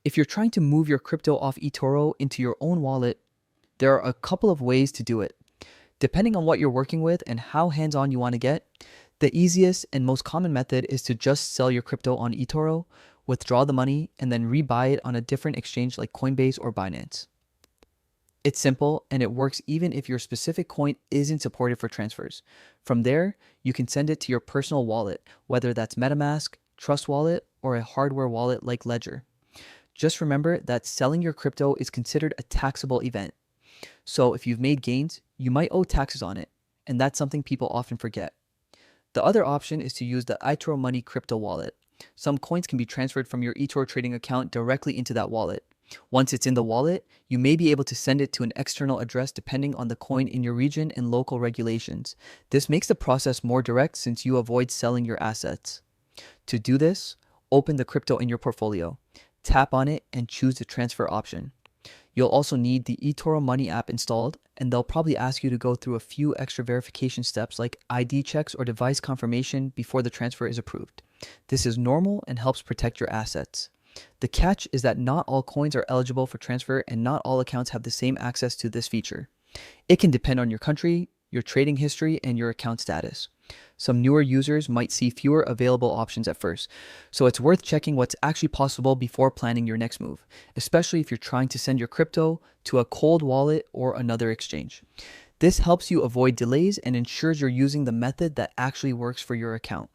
If you're trying to move your crypto off eToro into your own wallet, there are a couple of ways to do it. Depending on what you're working with and how hands-on you want to get, the easiest and most common method is to just sell your crypto on eToro, withdraw the money, and then rebuy it on a different exchange like Coinbase or Binance. It's simple and it works even if your specific coin isn't supported for transfers. From there, you can send it to your personal wallet, whether that's MetaMask, Trust Wallet, or a hardware wallet like Ledger. Just remember that selling your crypto is considered a taxable event. So if you've made gains, you might owe taxes on it, and that's something people often forget. The other option is to use the eToro Money crypto wallet. Some coins can be transferred from your eToro trading account directly into that wallet. Once it's in the wallet, you may be able to send it to an external address depending on the coin in your region and local regulations. This makes the process more direct since you avoid selling your assets. To do this, open the crypto in your portfolio, tap on it, and choose the transfer option. You'll also need the eToro Money app installed, and they'll probably ask you to go through a few extra verification steps like ID checks or device confirmation before the transfer is approved. This is normal and helps protect your assets. The catch is that not all coins are eligible for transfer and not all accounts have the same access to this feature. It can depend on your country, your trading history, and your account status. Some newer users might see fewer available options at first, so it's worth checking what's actually possible before planning your next move, especially if you're trying to send your crypto to a cold wallet or another exchange. This helps you avoid delays and ensures you're using the method that actually works for your account.